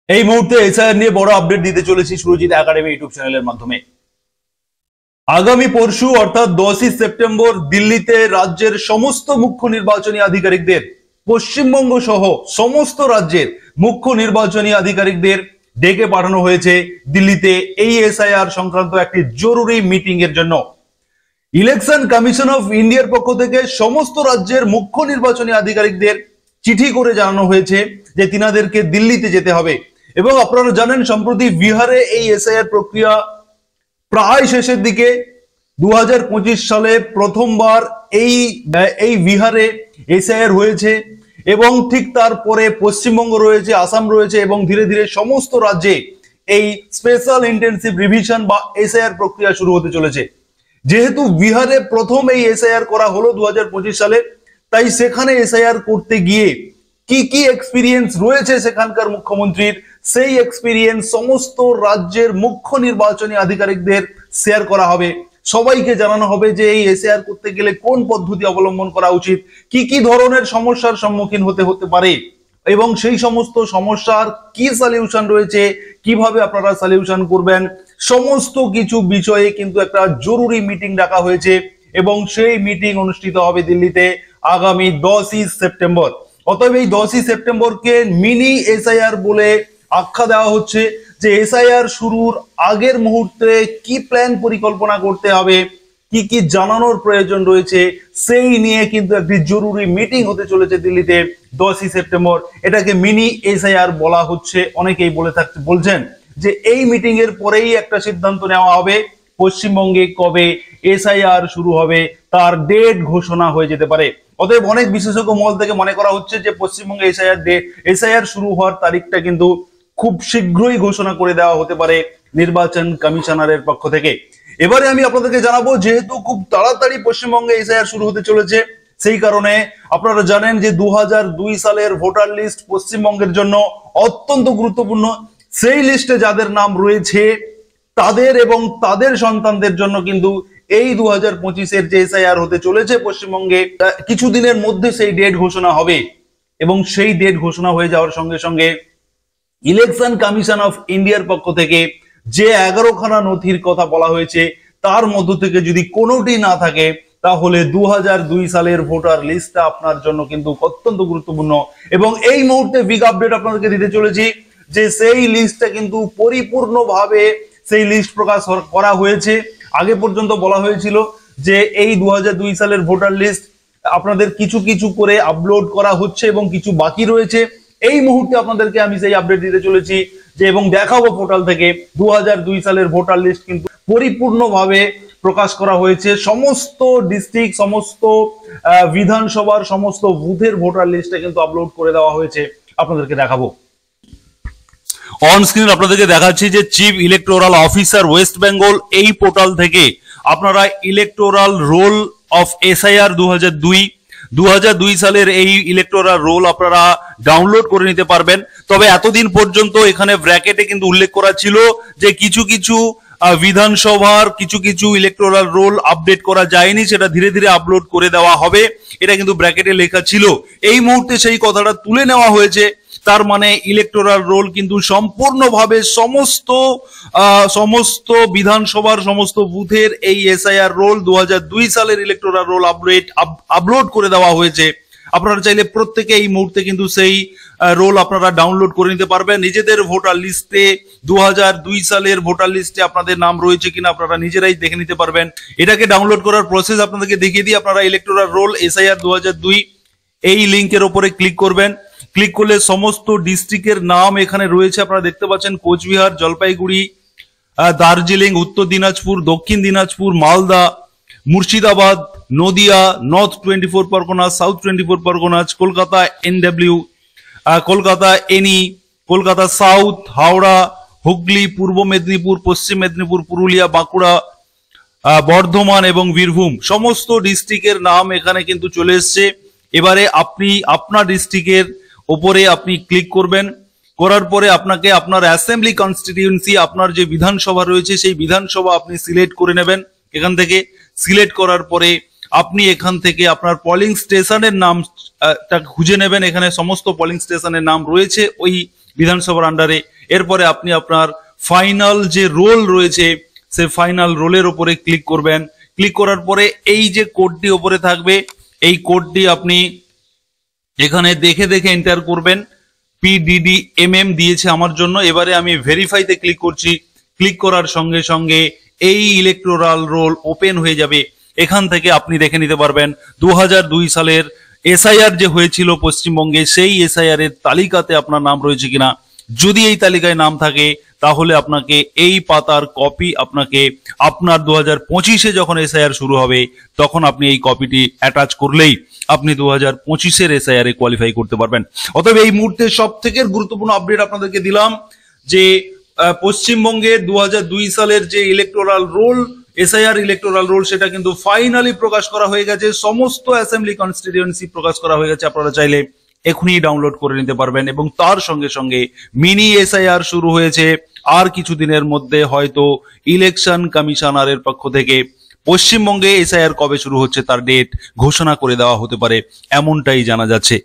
এই মুহূর্তে এসআইআর নিয়ে বড় আপডেট দিতে চলেছি সুরজিৎ একাডেমি ইউটিউব চ্যানেলের মাধ্যমে। আগামী পরশু অর্থাৎ 10ই সেপ্টেম্বর দিল্লিতে রাজ্যের সমস্ত মুখ্য নির্বাচনী আধিকারিকদের, পশ্চিমবঙ্গ সহ সমস্ত রাজ্যের মুখ্য নির্বাচনী আধিকারিকদের ডেকে পাঠানো হয়েছে দিল্লিতে এই এসআইআর সংক্রান্ত একটি জরুরি মিটিং এর জন্য। ইলেকশন কমিশন অফ ইন্ডিয়ার পক্ষ থেকে সমস্ত রাজ্যের মুখ্য নির্বাচনী আধিকারিকদের চিঠি করে জানানো হয়েছে যে তিনাদেরকে দিল্লিতে যেতে হবে। এবং আপনারা জানেন সম্প্রতি বিহারে এই এসআইআর প্রক্রিয়া প্রায় শেষের দিকে। 2025 সালে প্রথমবার এই বিহারে এসআইআর হয়েছে এবং ঠিক তারপরে পশ্চিমবঙ্গ রয়েছে, আসাম রয়েছে এবং ধীরে ধীরে সমস্ত রাজ্যে এই স্পেশাল ইন্টেনসিভ রিভিশন বা এসআইআর প্রক্রিয়া শুরু হতে চলেছে। যেহেতু বিহারে প্রথম এই এসআইআর করা হলো 2025 সালে, তাই সেখানে এসআইআর করতে গিয়ে কি কি এক্সপিরিয়েন্স রয়েছে সেখানকার মুখ্যমন্ত্রীর, সেই এক্সপিরিয়েন্স সমস্ত রাজ্যের মুখ্য নির্বাচনী আধিকারিকদের শেয়ার করা হবে। সবাইকে জানানো হবে যে এই এসআইআর করতে গেলে কোন পদ্ধতি অবলম্বন করা উচিত, কি কি ধরনের সমস্যার সম্মুখীন হতে পারে এবং সেই সমস্ত সমস্যার কি সলিউশন রয়েছে, কিভাবে আপনারা সলিউশন করবেন, সমস্ত কিছু বিষয়ে কিন্তু একটা জরুরি মিটিং ডাকা হয়েছে এবং সেই মিটিং অনুষ্ঠিত হবে দিল্লিতে আগামী 10ই সেপ্টেম্বর। অতএব এই 10ই সেপ্টেম্বরকে মিনি এসআইআর বলে আখ্যা দেওয়া হচ্ছে, যে এসআইআর শুরুর আগের মুহূর্তে কি প্ল্যান পরিকল্পনা করতে হবে, কি কি জানানোর প্রয়োজন রয়েছে, সেই নিয়ে কিন্তু একটি জরুরি মিটিং হতে চলেছে দিল্লিতে 10ই সেপ্টেম্বর। এটাকে মিনি এসআইআর বলা হচ্ছে। অনেকেই বলছেন যে এই মিটিং এর পরেই একটা সিদ্ধান্ত নেওয়া হবে পশ্চিমবঙ্গে কবে এসআইআর শুরু হবে, তার ডেট ঘোষণা হয়ে যেতে পারে। অতএব অনেক বিশেষজ্ঞ মহল থেকে মনে করা হচ্ছে যে পশ্চিমবঙ্গে এসআইআর শুরু হওয়ার তারিখটা কিন্তু খুব শীঘ্রই ঘোষণা করে দেওয়া হতে পারে নির্বাচন কমিশনারের পক্ষ থেকে। এবারে আমি আপনাদেরকে জানাবো, যেহেতু খুব তাড়াতাড়ি পশ্চিমবঙ্গে এসআইআর শুরু হতে চলেছে, সেই কারণে আপনারা জানেন যে 2002 সালের ভোটার লিস্ট পশ্চিমবঙ্গের জন্য অত্যন্ত গুরুত্বপূর্ণ। সেই লিস্টে যাদের নাম রয়েছে তাদের এবং তাদের সন্তানদের জন্য কিন্তু এই 2025-এর যে এসআইআর হতে চলেছে পশ্চিমবঙ্গে, কিছুদিনের মধ্যে সেই ডেট ঘোষণা হবে এবং সেই ডেট ঘোষণা হয়ে যাওয়ার সঙ্গে সঙ্গে ইলেকশন কমিশন অফ ইন্ডিয়ার পক্ষ থেকে যে 11খানা নথির কথা বলা হয়েছে তার মধ্য থেকে যদি কোনোটি না থাকে, তাহলে 2002 সালের ভোটার লিস্টটা আপনার জন্য কিন্তু অত্যন্ত গুরুত্বপূর্ণ। এবং এই মুহূর্তে বিগ আপডেট আপনাদেরকে দিতে চলেছি যে সেই লিস্টটা কিন্তু পরিপূর্ণভাবে সেই লিস্ট প্রকাশ করা হয়েছে। আগে পর্যন্ত বলা হয়েছিল যে এই 2002 সালের ভোটার লিস্ট আপনাদের কিছু কিছু করে আপলোড করা হচ্ছে এবং কিছু বাকি রয়েছে। এই মুহূর্তে আপনাদেরকে আমি সেই আপডেট দিতে চলেছি যে এবং দেখাবো পোর্টাল থেকে 2002 সালের ভোটার লিস্ট কিন্তু পরিপূর্ণভাবে প্রকাশ করা হয়েছে। সমস্ত ডিস্ট্রিক্ট, সমস্ত বিধানসভার সমস্ত বুথের ভোটার লিস্টে কিন্তু আপলোড করে দেওয়া হয়েছে। আপনাদেরকে দেখাবো। অন স্ক্রিন আপনাদেরকে দেখাচ্ছি যে chief electoral officer West Bengal, এই পোর্টাল থেকে আপনারা ইলেকটোরাল রোল অফ এসআইআর 2002 সালের এই ইলেকটোরাল রোল আপনারা ডাউনলোড করে নিতে পারবেন। তবে এতদিন পর্যন্ত এখানে ব্র্যাকেটে কিন্তু উল্লেখ করা ছিল যে কিছু কিছু বিধানসভার কিছু কিছু ইলেকটোরাল রোল আপডেট করা যায়নি, সেটা ধীরে ধীরে আপলোড করে দেওয়া হবে, এটা কিন্তু ব্র্যাকেটে লেখা ছিল। এই মুহূর্তে সেই কথাটা তুলে নেওয়া হয়েছে। তার মানে ইলেকটোরাল রোল কিন্তু সম্পূর্ণভাবে সমস্ত বিধানসভার সমস্ত বুথের এই এসআইআর রোল 2002 সালের ইলেকটোরাল রোল আপলোড করে দেওয়া হয়েছে। আপনারা চাইলে প্রত্যেকে এই মুহূর্তে কিন্তু সেই রোল আপনারা ডাউনলোড করে নিতে পারবেন। নিজেদের ভোটার লিস্টে 2002 সালের ভোটার লিস্টে আপনাদের নাম রয়েছে কিনা আপনারা নিজেরাই দেখে নিতে পারবেন। এটাকে ডাউনলোড করার প্রসেস আপনাদেরকে দেখিয়ে দিই। আপনারা ইলেকটোরাল রোল এসআইআর 2002 এই লিঙ্কের উপরে ক্লিক করবেন। ক্লিক করলে সমস্ত ডিস্ট্রিক্টের নাম এখানে রয়েছে, আপনারা দেখতে পাচ্ছেন Cooch Behar, Jalpaiguri, Darjeeling, Uttar Dinajpur, Dakshin Dinajpur, Malda, Murshidabad, Nadia, north 24 Pargana, south 24 Parganas, Kolkata NW, Kolkata NE, Kolkata south, Howrah, Hooghly, Purba Medinipur, পশ্চিম মেদিনীপুর, পুরুলিয়া, বাঁকুড়া, বর্ধমান এবং বীরভূম, সমস্ত ডিস্ট্রিক্টের নাম এখানে কিন্তু চলে এসছে। এবারে আপনি আপনার ডিস্ট্রিক্টের ওপরে আপনি ক্লিক করবেন। করার পরে আপনাকে আপনার অ্যাসেম্বলি কনস্টিটিউয়েন্সি, আপনার যে বিধানসভা রয়েছে সেই বিধানসভা আপনি সিলেক্ট করে নেবেন। এখান থেকে সিলেক্ট করার পরে আপনি এখান থেকে আপনার পোলিং স্টেশনের নামটা খুঁজে নেবেন। এখানে সমস্ত পোলিং স্টেশনের নাম রয়েছে ওই বিধানসভার আন্ডারে। এরপরে আপনি আপনার ফাইনাল যে রোল রয়েছে সেই ফাইনাল রোলের উপরে ক্লিক করবেন। ক্লিক করার পরে এই যে কোডটি উপরে থাকবে, এই কোডটি আপনি এখানে দেখে দেখে এন্টার করবেন। PDDMM দিয়েছে আমার জন্য। এবারে আমি ভেরিফাইতে ক্লিক করছি। ক্লিক করার সঙ্গে সঙ্গে এই ইলেকটোরাল রোল ওপেন হয়ে যাবে। এখান থেকে আপনি দেখে নিতে পারবেন 2002 সালের SIR যে হয়েছিল পশ্চিমবঙ্গে, সেই SIR এর তালিকাতে আপনার নাম রয়েছে কিনা। যদি এই তালিকায় নাম থাকে তাহলে আপনাকে এই পাতার কপি আপনাকে আপনার 2025-এ যখন SIR শুরু হবে তখন আপনি এই কপিটি অ্যাটাচ করলেই আপনি 2025-এর SIR এ কোয়ালিফাই করতে পারবেন। অতএব এই মুহূর্তে সব থেকে গুরুত্বপূর্ণ আপডেট আপনাদেরকে দিলাম যে পশ্চিমবঙ্গের 2002 সালের যে electoral role, SIR electoral role, সেটা কিন্তু ফাইনালি প্রকাশ করা হয়ে গেছে। সমস্ত অ্যাসেম্বলি কনস্টিটিউয়েন্সি প্রকাশ করা হয়ে গেছে। আপনারা চাইলে এখনই ডাউনলোড করে নিতে পারবেন। এবং তার সঙ্গে সঙ্গে মিনি SIR শুরু হয়েছে। আর কিছুদিনের মধ্যে হয়তো ইলেকশন কমিশনারের পক্ষ থেকে পশ্চিমবঙ্গে SIR কবে শুরু হচ্ছে তার ডেট ঘোষণা করে দেওয়া হতে পারে, এমনটাই জানা যাচ্ছে।